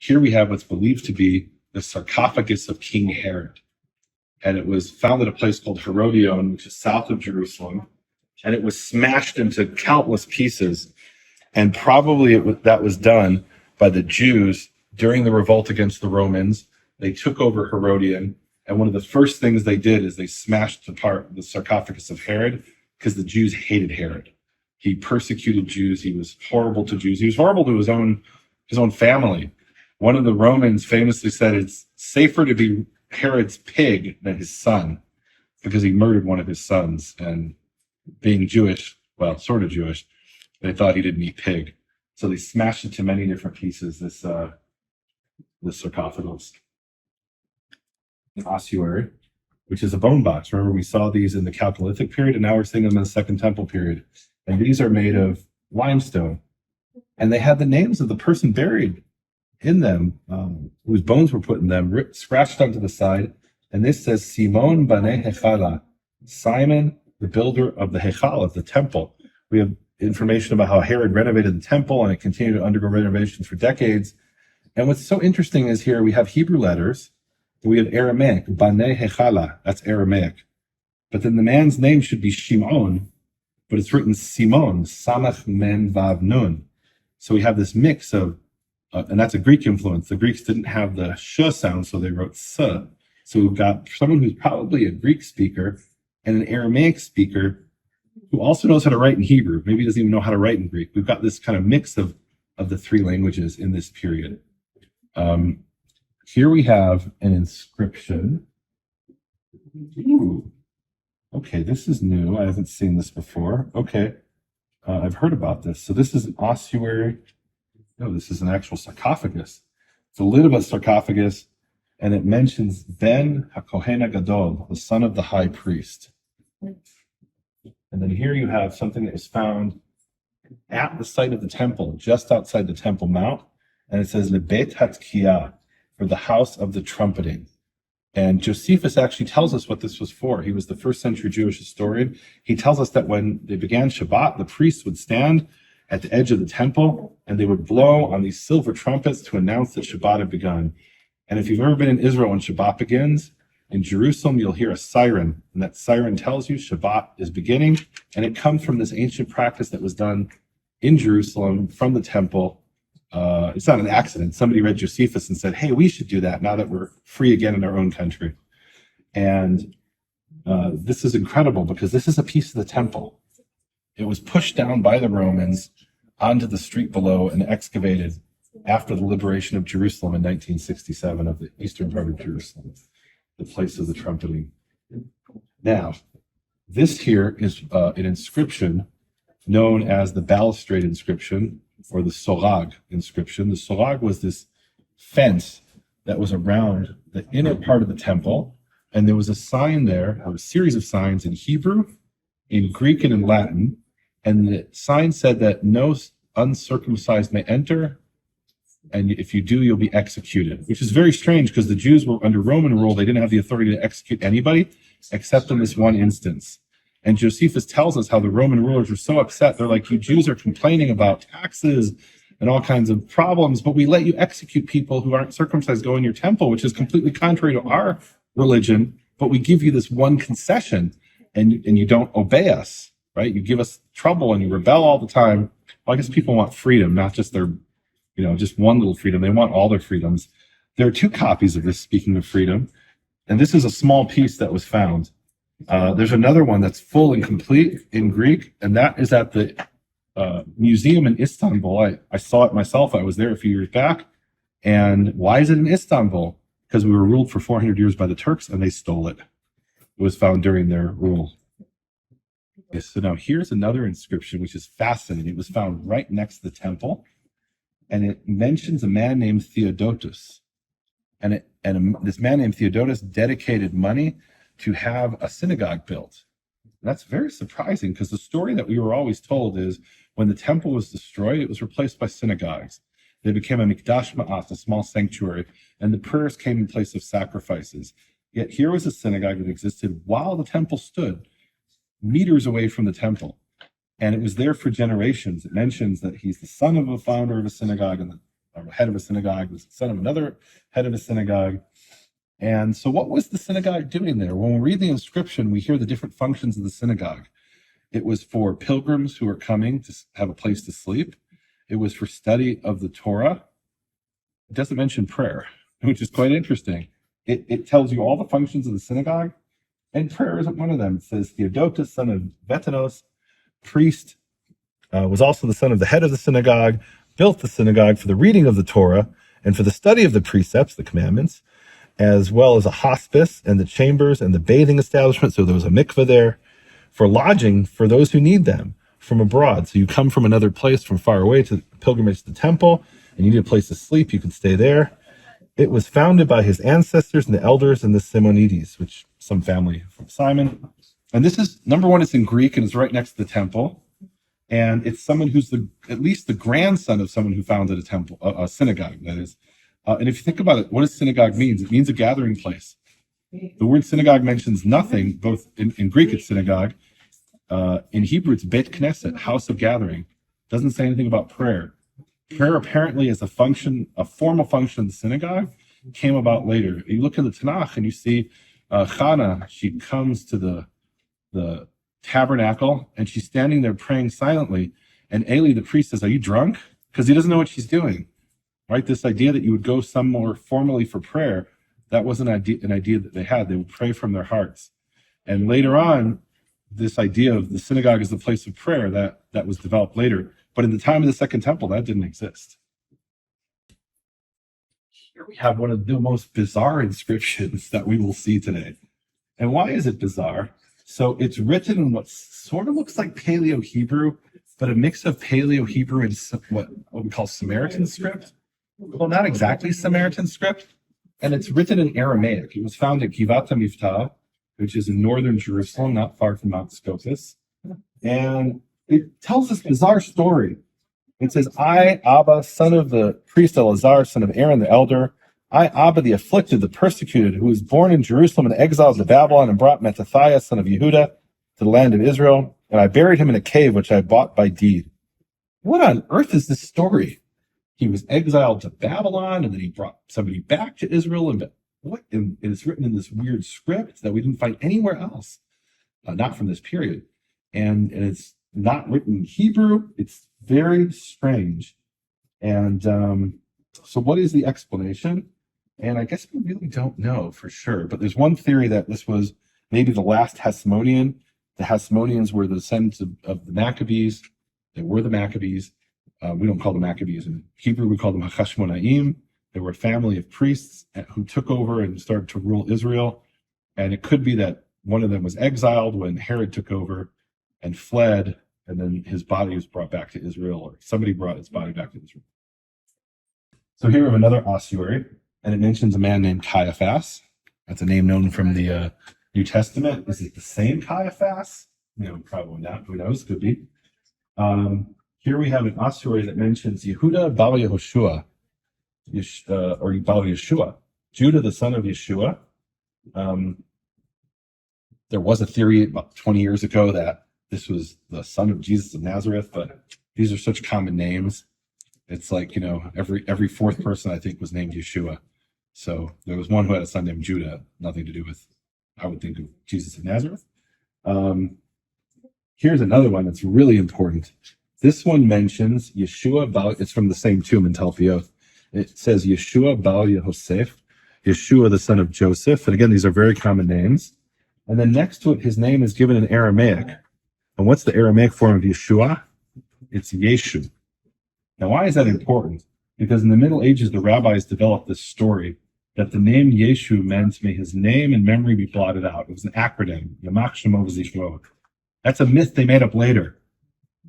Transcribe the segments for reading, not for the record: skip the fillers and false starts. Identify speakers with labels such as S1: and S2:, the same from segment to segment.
S1: Here we have what's believed to be the sarcophagus of King Herod. And it was found at a place called Herodion, which is south of Jerusalem. And it was smashed into countless pieces. And probably that was done by the Jews during the revolt against the Romans. They took over Herodion. And one of the first things they did is they smashed apart the sarcophagus of Herod because the Jews hated Herod. He persecuted Jews. He was horrible to Jews. He was horrible to his own family. One of the Romans famously said it's safer to be Herod's pig than his son, because he murdered one of his sons. And being Jewish, well, sort of Jewish, they thought he didn't eat pig. So they smashed it to many different pieces, this sarcophagus. An ossuary, which is a bone box. Remember, we saw these in the Chalcolithic period, and now we're seeing them in the Second Temple period. And these are made of limestone. And they had the names of the person buried in them, whose bones were put in them, scratched onto the side. And this says, Simon Banei Hechala, Simon, the builder of the Hechal, of the temple. We have information about how Herod renovated the temple, and it continued to undergo renovations for decades. And what's so interesting is here we have Hebrew letters, we have Aramaic, Banei Hechala, that's Aramaic. But then the man's name should be Shimon, but it's written Simon, Samach Men Vav Nun. So we have this mix of, and that's a Greek influence. The Greeks didn't have the sh sound, so they wrote s. So we've got someone who's probably a Greek speaker and an Aramaic speaker who also knows how to write in Hebrew. Maybe he doesn't even know how to write in Greek. We've got this kind of mix of the three languages in this period. Here we have an inscription. Ooh. Okay, this is new. I haven't seen this before. Okay, I've heard about this. So this is an ossuary. No, this is an actual sarcophagus. It's a lid of a sarcophagus, and it mentions Ben HaKohen Gadol, the son of the high priest. And then here you have something that was found at the site of the temple, just outside the Temple Mount, and it says Lebet Hatkiyah, for the house of the trumpeting. And Josephus actually tells us what this was for. He was the first century Jewish historian. He tells us that when they began Shabbat, the priests would stand at the edge of the temple and they would blow on these silver trumpets to announce that Shabbat had begun. And if you've ever been in Israel when Shabbat begins, in Jerusalem, you'll hear a siren, and that siren tells you Shabbat is beginning. And it comes from this ancient practice that was done in Jerusalem from the temple. It's not an accident. Somebody read Josephus and said, hey, we should do that now that we're free again in our own country. And this is incredible because this is a piece of the temple. It was pushed down by the Romans onto the street below and excavated after the liberation of Jerusalem in 1967, of the eastern part of Jerusalem, the place of the trumpeting. Now, this here is an inscription known as the balustrade inscription, or the sorag inscription. The sorag was this fence that was around the inner part of the temple, and there was a sign there, or a series of signs in Hebrew, in Greek, and in Latin, and the sign said that no uncircumcised may enter, and if you do, you'll be executed, which is very strange because the Jews were under Roman rule. They didn't have the authority to execute anybody except in this one instance. And Josephus tells us how the Roman rulers were so upset. They're like, you Jews are complaining about taxes and all kinds of problems, but we let you execute people who aren't circumcised go in your temple, which is completely contrary to our religion. But we give you this one concession and you don't obey us, right? You give us trouble and you rebel all the time. Well, I guess people want freedom, not just their, just one little freedom. They want all their freedoms. There are two copies of this, speaking of freedom. And this is a small piece that was found. There's another one that's full and complete in Greek, and that is at the museum in Istanbul. I saw it myself. I was there a few years back. And why is it in Istanbul? Because we were ruled for 400 years by the Turks, and they stole it. It was found during their rule. Okay, so now here's another inscription, which is fascinating. It was found right next to the temple, and it mentions a man named Theodotus. And this man named Theodotus dedicated money to have a synagogue built. And that's very surprising because the story that we were always told is when the temple was destroyed, it was replaced by synagogues. They became a mikdash ma'at, a small sanctuary, and the prayers came in place of sacrifices. Yet here was a synagogue that existed while the temple stood meters away from the temple. And it was there for generations. It mentions that he's the son of a founder of a synagogue, and head of a synagogue, was the son of another head of a synagogue. And so what was the synagogue doing there? When we read the inscription, we hear the different functions of the synagogue. It was for pilgrims who are coming to have a place to sleep. It was for study of the Torah. It doesn't mention prayer, which is quite interesting. It tells you all the functions of the synagogue, and prayer isn't one of them. It says Theodotus, son of Vetanos, priest, was also the son of the head of the synagogue, built the synagogue for the reading of the Torah and for the study of the precepts, the commandments, as well as a hospice and the chambers and the bathing establishment. So there was a mikveh there, for lodging for those who need them from abroad. So you come from another place from far away to pilgrimage to the temple, and you need a place to sleep, you could stay there. It was founded by his ancestors and the elders and the Simonides, which some family from Simon. And this is, number one, it's in Greek and it's right next to the temple. And it's someone who's at least the grandson of someone who founded a temple, a synagogue, that is. And if you think about it, what does synagogue mean? It means a gathering place. The word synagogue mentions nothing, both in Greek it's synagogue. In Hebrew it's Beit Knesset, house of gathering. Doesn't say anything about prayer. Prayer apparently is a formal function of the synagogue, came about later. You look in the Tanakh and you see Hannah, she comes to the tabernacle and she's standing there praying silently. And Eli, the priest, says, "Are you drunk?" Because he doesn't know what she's doing. Right? This idea that you would go somewhere formally for prayer, that wasn't an idea that they had. They would pray from their hearts. And later on, this idea of the synagogue as the place of prayer, that was developed later. But in the time of the Second Temple, that didn't exist. Here we have one of the most bizarre inscriptions that we will see today. And why is it bizarre? So it's written in what sort of looks like Paleo-Hebrew, but a mix of Paleo-Hebrew and what we call Samaritan script. Well, not exactly Samaritan script. And it's written in Aramaic. It was found at Givat HaMivtah, which is in northern Jerusalem, not far from Mount Scopus. And it tells this bizarre story. It says, "I, Abba, son of the priest Eleazar, son of Aaron the elder, I, Abba, the afflicted, the persecuted, who was born in Jerusalem and exiled to Babylon and brought Mattathiah, son of Yehuda, to the land of Israel, and I buried him in a cave which I bought by deed." What on earth is this story? He was exiled to Babylon, and then he brought somebody back to Israel. And it's written in this weird script that we didn't find anywhere else, not from this period. And it's not written in Hebrew. It's very strange. And so what is the explanation? And I guess we really don't know for sure. But there's one theory that this was maybe the last Hasmonean. The Hasmoneans were the descendants of the Maccabees. They were the Maccabees. We don't call them Maccabees. In Hebrew, we call them Hashmonaim. They were a family of priests who took over and started to rule Israel. And it could be that one of them was exiled when Herod took over and fled, and then his body was brought back to Israel, or somebody brought his body back to Israel. So here we have another ossuary, and it mentions a man named Caiaphas. That's a name known from the New Testament. Is it the same Caiaphas? Probably not. Who knows? Could be. Here we have an ossuary that mentions Yehuda Bal Yehoshua, or Bal Yeshua, Judah, the son of Yeshua. There was a theory about 20 years ago that this was the son of Jesus of Nazareth, but these are such common names. It's like, every fourth person I think was named Yeshua. So there was one who had a son named Judah, nothing to do with, I would think, of Jesus of Nazareth. Here's another one that's really important. This one mentions Yeshua, it's from the same tomb in Tel Pioth. It says Yeshua Bal Yehosef, Yeshua the son of Joseph. And again, these are very common names. And then next to it, his name is given in Aramaic. And what's the Aramaic form of Yeshua? It's Yeshu. Now, why is that important? Because in the Middle Ages, the rabbis developed this story that the name Yeshu meant, may his name and memory be blotted out. It was an acronym, Yamach Shemo V'Zishro. That's a myth they made up later.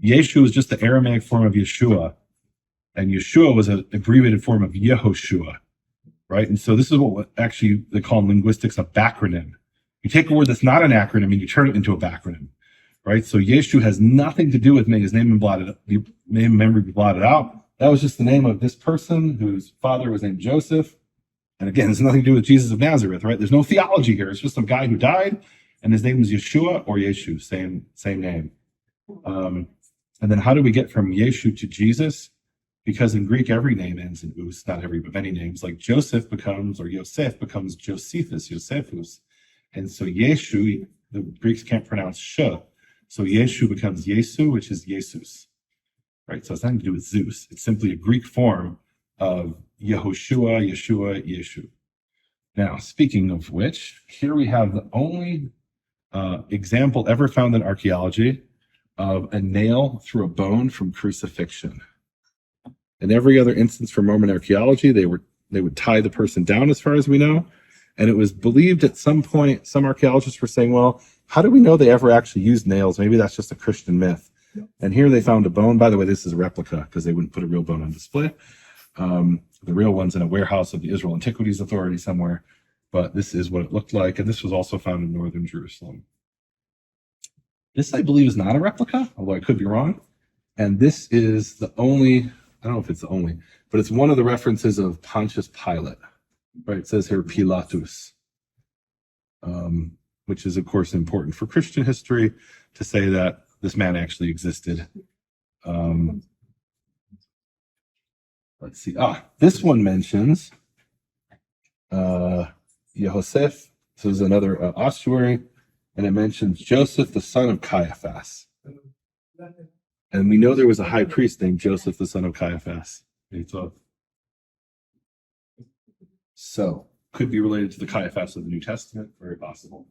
S1: Yeshu was just the Aramaic form of Yeshua, and Yeshua was an abbreviated form of Yehoshua, right? And so this is what actually they call in linguistics a backronym. You take a word that's not an acronym and you turn it into a backronym, right? So Yeshu has nothing to do with may his name and memory be blotted out. That was just the name of this person whose father was named Joseph. And again, it's nothing to do with Jesus of Nazareth, right? There's no theology here. It's just some guy who died, and his name was Yeshua or Yeshu, same name. And then how do we get from Yeshu to Jesus? because in Greek, every name ends in us, not every, but many names. Like Joseph becomes, or Yosef becomes Josephus, Josephus. And so Yeshu, the Greeks can't pronounce sh. So Yeshu becomes Yesu, which is Jesus, right? So it's nothing to do with Zeus. It's simply a Greek form of Yehoshua, Yeshua, Yeshu. Now, speaking of which, here we have the only example ever found in archaeology of a nail through a bone from crucifixion. In every other instance from Roman archaeology, they would tie the person down, as far as we know. And it was believed at some point, some archaeologists were saying, well, how do we know they ever actually used nails? Maybe that's just a Christian myth. And here they found a bone. By the way, this is a replica because they wouldn't put a real bone on display. The real one's in a warehouse of the Israel Antiquities Authority somewhere. But this is what it looked like. And this was also found in northern Jerusalem. This, I believe, is not a replica, although I could be wrong. And this is the only, I don't know if it's the only, but it's one of the references of Pontius Pilate. Right, it says here Pilatus, which is, of course, important for Christian history to say that this man actually existed. Let's see. This one mentions Yehosef. This is another ossuary, and it mentions Joseph, the son of Caiaphas. And we know there was a high priest named Joseph, the son of Caiaphas. So, could be related to the Caiaphas of the New Testament, very possible.